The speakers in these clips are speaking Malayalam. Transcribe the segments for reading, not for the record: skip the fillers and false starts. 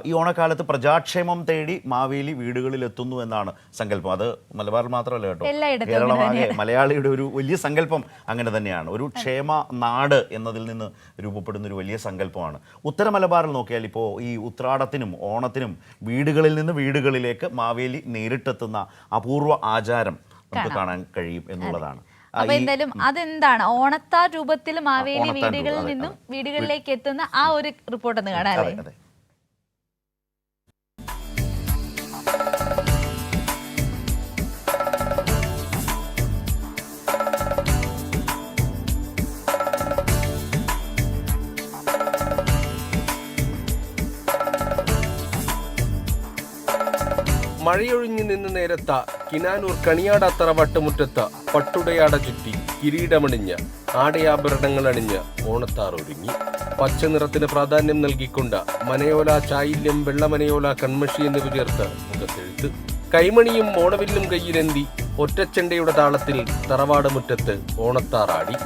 ഈ ഓണക്കാലത്ത് പ്രജാക്ഷേമം തേടി മാവേലി വീടുകളിൽ എത്തുന്നു എന്നാണ് സങ്കല്പം. അത് മലബാറിൽ മാത്രമല്ല കേട്ടോ, കേരളമാകെ മലയാളിയുടെ ഒരു വലിയ സങ്കല്പം അങ്ങനെ തന്നെയാണ്. ഒരു ക്ഷേമ നാട് എന്നതിൽ നിന്ന് രൂപപ്പെടുന്ന ഒരു വലിയ സങ്കല്പമാണ്. ഉത്തര മലബാറിൽ നോക്കിയാൽ ഇപ്പോൾ ഈ ഉത്രാടത്തിനും ഓണത്തിനും വീടുകളിൽ നിന്ന് വീടുകളിലേക്ക് മാവേലി നേരിട്ടെത്തുന്ന അപൂർവ ആചാരം നമുക്ക് കാണാൻ കഴിയും എന്നുള്ളതാണ്. അപ്പൊ എന്തായാലും അതെന്താണ് ഓണത്താർ രൂപത്തിൽ മാവേലി വീടുകളിൽ നിന്നും വീടുകളിലേക്ക് എത്തുന്ന ആ ഒരു റിപ്പോർട്ട് ഒന്ന് കാണാല്ലേ. മഴയൊഴിഞ്ഞു നിന്ന് നേരത്ത കിനാനൂർ കണിയാട തറവട്ടുമുറ്റത്ത് പട്ടുടയാട ചുറ്റി കിരീടമണിഞ്ഞ് ആടയാഭരണങ്ങൾ അണിഞ്ഞ് ഓണത്താർ ഒരുങ്ങി. പച്ച നിറത്തിന് പ്രാധാന്യം നൽകിക്കൊണ്ട് മനയോല, ചായില്യം, വെള്ളമനയോല, കൺമഷി എന്നിവ ചേർത്ത് മുഖത്തെഴുത്ത്. കൈമണിയും ഓണവില്ലും കയ്യിലെന്തി ഒറ്റച്ചെണ്ടയുടെ താളത്തിൽ തറവാട് മുറ്റത്ത് ഓണത്താർ ആടി.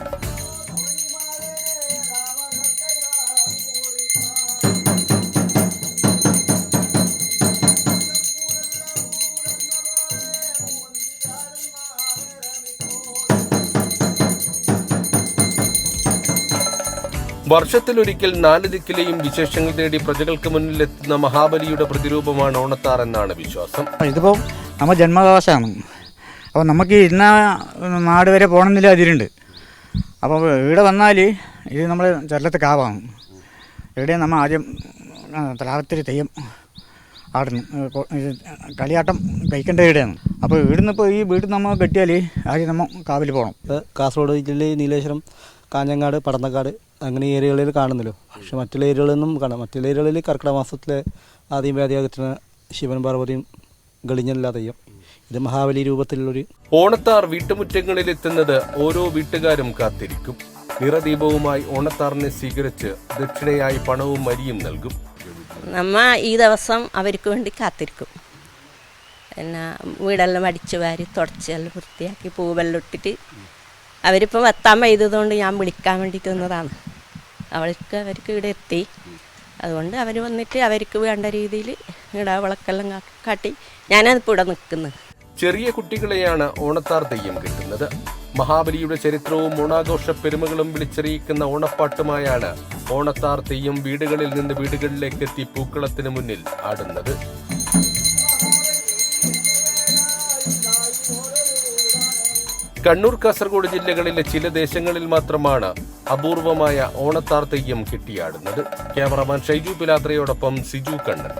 വർഷത്തിലൊരിക്കൽ 4 ദിക്കിലെയും വിശേഷങ്ങൾ തേടി പ്രജകൾക്ക് മുന്നിലെത്തുന്ന മഹാബലിയുടെ പ്രതിരൂപമാണ് ഓണത്താർ എന്നാണ് വിശ്വാസം. ഇതിപ്പോൾ നമ്മുടെ ജന്മാവകാശമാണ്. അപ്പോൾ നമുക്ക് ഇന്ന നാട് വരെ പോകണമെന്നില്ല അതിലുണ്ട്. അപ്പോൾ ഇവിടെ വന്നാൽ ഇത് നമ്മൾ ചെറുലത്തെ കാവാണ്. ഇവിടെ നമ്മൾ ആദ്യം തലാവത്തിൽ തെയ്യം ആടുന്നു, കളിയാട്ടം കഴിക്കേണ്ട ഇവിടെയാണ്. അപ്പോൾ ഇവിടുന്ന് ഇപ്പോൾ ഈ വീട്ടിൽ നമ്മൾ കെട്ടിയാൽ ആദ്യം നമ്മൾ കാവിൽ പോകണം. കാസർഗോഡ് ജില്ലയിൽ നീലേശ്വരം, കാഞ്ഞങ്ങാട്, പടന്നക്കാട് അങ്ങനെ ഏരിയകളിൽ കാണുന്നല്ലോ. പക്ഷെ മറ്റുള്ള ഏരിയകളൊന്നും കാണാം. മറ്റുള്ള ഏരിയകളിൽ കർക്കിടക മാസത്തിലെ ആദ്യം വ്യാധിയാകത്തിന് ശിവൻ പാർവതിയും ഗളിഞ്ഞല്ല തെയ്യം. ഇത് മഹാബലി രൂപത്തിലുള്ളൊരു ഓണത്താർ വീട്ടുമുറ്റങ്ങളിൽ എത്തുന്നത് ഓരോ വീട്ടുകാരും കാത്തിരിക്കും. നിറദീപവുമായി ഓണത്താറിനെ സ്വീകരിച്ച് ദക്ഷിണയായി പണവും മരിയും നൽകും. നമ്മ ഈ ദിവസം അവർക്ക് വേണ്ടി കാത്തിരിക്കും. പിന്നെ വീടെല്ലാം അടിച്ചു വാരി തുടച്ചെല്ലാം വൃത്തിയാക്കി പൂവെല്ലാം ഇട്ടിട്ട് അവരിപ്പം എത്താൻ വൈദ്യുതോണ്ട് ഞാൻ വിളിക്കാൻ വേണ്ടിയിട്ട് വന്നതാണ്. അവർക്ക് ഇവിടെ എത്തി. അതുകൊണ്ട് അവർ വന്നിട്ട് അവർക്ക് വേണ്ട രീതിയിൽ ഇവിടെ വിളക്കെല്ലാം കാട്ടി ഞാനതിപ്പോൾ ഇവിടെ നിൽക്കുന്നത്. ചെറിയ കുട്ടികളെയാണ് ഓണത്താർ തെയ്യം കിട്ടുന്നത്. മഹാബലിയുടെ ചരിത്രവും ഓണാഘോഷ പെരുമകളും വിളിച്ചറിയിക്കുന്ന ഓണപ്പാട്ടുമായാണ് ഓണത്താർ തെയ്യം വീടുകളിൽ നിന്ന് വീടുകളിലേക്ക് എത്തി പൂക്കളത്തിന് മുന്നിൽ ആടുന്നത്. കണ്ണൂർ, കാസർഗോഡ് ജില്ലകളിലെ ചില ദേശങ്ങളിൽ മാത്രമാണ് അപൂർവമായ ഓണത്താർ തെയ്യം കെട്ടിയാടുന്നത്. ക്യാമറാമാൻ ഷൈജു പിലാത്രയോടൊപ്പം സിജു കണ്ണൻ.